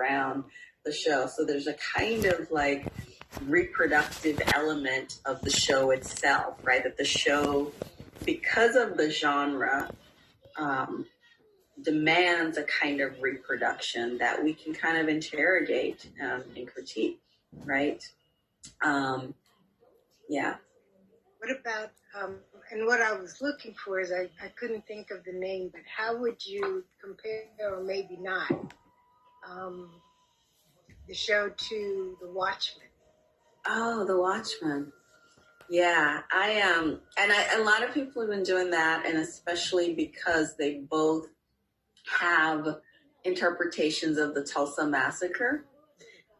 around the show. So there's a kind of like reproductive element of the show itself, right? That the show, because of the genre, demands a kind of reproduction that we can kind of interrogate and critique, right? Yeah. What about, and what I was looking for is I couldn't think of the name, but how would you compare, or maybe not, the show to The Watchmen? Oh, The Watchmen. Yeah, a lot of people have been doing that, and especially because they both have interpretations of the Tulsa Massacre.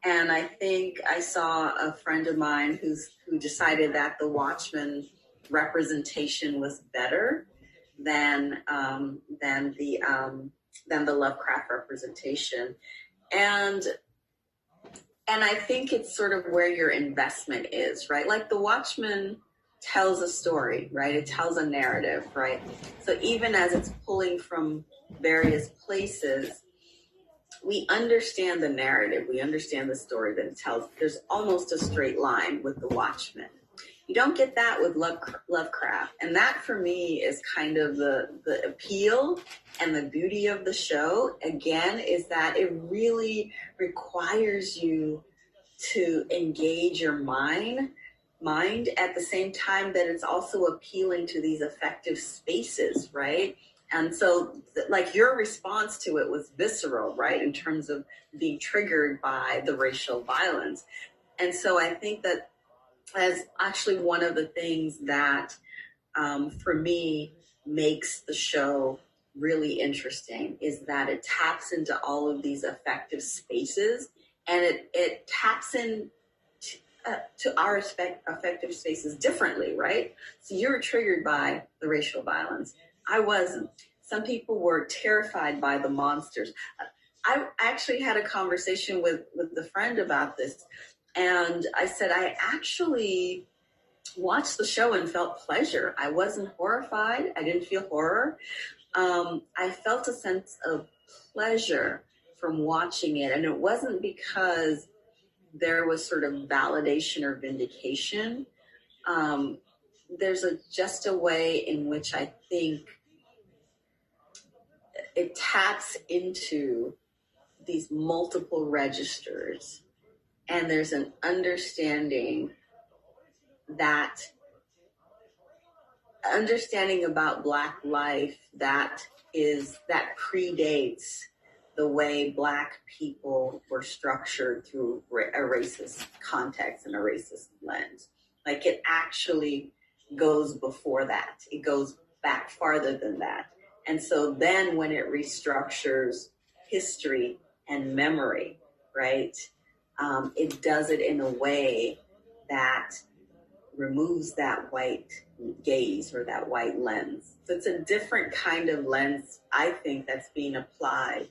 And I think I saw a friend of mine who decided that the Watchmen representation was better than the Lovecraft representation, and I think it's sort of where your investment is, right? Like the Watchmen tells a story, right? It tells a narrative, right? So even as it's pulling from various places, we understand the narrative, we understand the story that it tells. There's almost a straight line with the Watchmen. You don't get that with Lovecraft. And that for me is kind of the appeal and the beauty of the show, again, is that it really requires you to engage your mind at the same time that it's also appealing to these affective spaces, right? And so, like, your response to it was visceral, right, in terms of being triggered by the racial violence. And so I think that as actually one of the things that, for me, makes the show really interesting is that it taps into all of these affective spaces, and it taps in to our affective spaces differently, right? So you were triggered by the racial violence. I wasn't. Some people were terrified by the monsters. I actually had a conversation with a friend about this, and I said, I actually watched the show and felt pleasure. I wasn't horrified. I didn't feel horror. I felt a sense of pleasure from watching it, and it wasn't because there was sort of validation or vindication. There's just a way in which I think it taps into these multiple registers, and there's an understanding about Black life that predates the way Black people were structured through a racist context and a racist lens. Like, it actually goes before that. It goes back farther than that. And so then when it restructures history and memory, right, it does it in a way that removes that white gaze or that white lens. So it's a different kind of lens, I think, that's being applied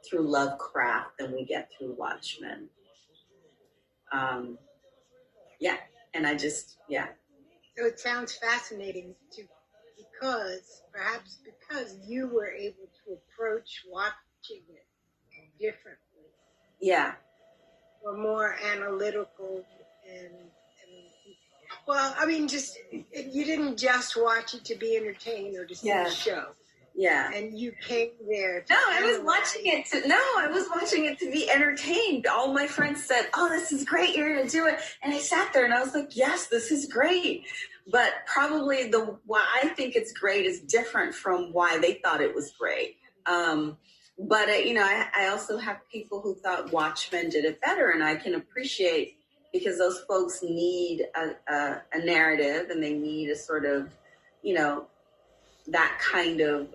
through Lovecraft than we get through Watchmen. And I just. So it sounds fascinating because you were able to approach watching it differently. Yeah. Or more analytical and well, I mean, you didn't just watch it to be entertained or to see the show. Yeah. And you came there to I was watching it to be entertained. All my friends said, "Oh, this is great, you're going to do it." And I sat there and I was like, yes, this is great. But probably why I think it's great is different from why they thought it was great. But I also have people who thought Watchmen did it better, and I can appreciate, because those folks need a narrative, and they need a sort of, that kind of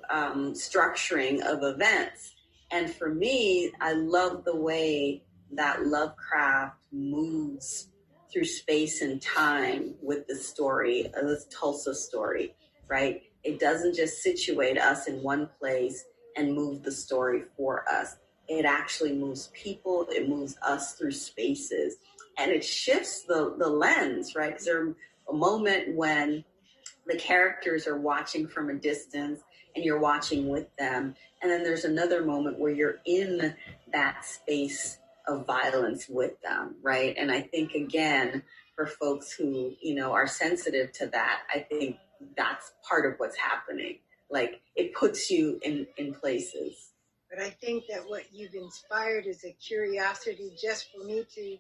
structuring of events. And for me, I love the way that Lovecraft moves through space and time with the story, this Tulsa story, right? It doesn't just situate us in one place and move the story for us. It actually moves people, it moves us through spaces, and it shifts the lens, right? Because there's a moment when the characters are watching from a distance and you're watching with them. And then there's another moment where you're in that space of violence with them, right? And I think, again, for folks who, are sensitive to that, I think that's part of what's happening. Like, it puts you in places. But I think that what you've inspired is a curiosity just for me to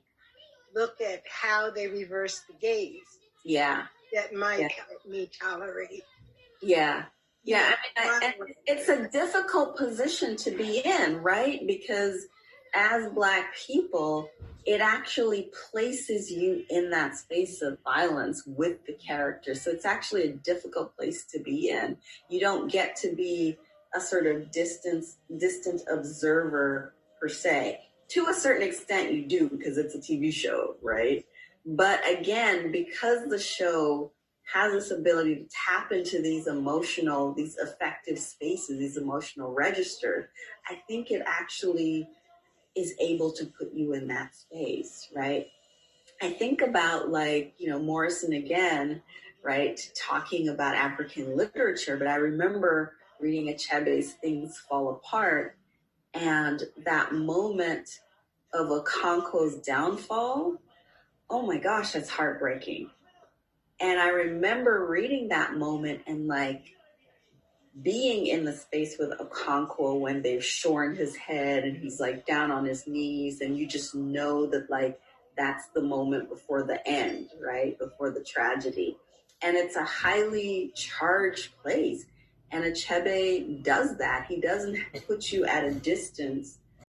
look at how they reverse the gaze. Yeah. That might help me tolerate. Yeah. Yeah. I mean, it's a difficult position to be in, right? Because as Black people, it actually places you in that space of violence with the character. So it's actually a difficult place to be in. You don't get to be a sort of distant observer per se. To a certain extent you do, because it's a TV show, right? But again, because the show has this ability to tap into these affective spaces, these emotional registers, I think it actually is able to put you in that space, right? I think about Morrison again, right, talking about African literature, but I remember reading Achebe's Things Fall Apart, and that moment of Okonkwo's downfall, oh my gosh, that's heartbreaking. And I remember reading that moment and being in the space with Okonkwo when they've shorn his head and he's down on his knees, and you just know that that's the moment before the end, right? Before the tragedy. And it's a highly charged place. And Achebe does that. He doesn't put you at a distance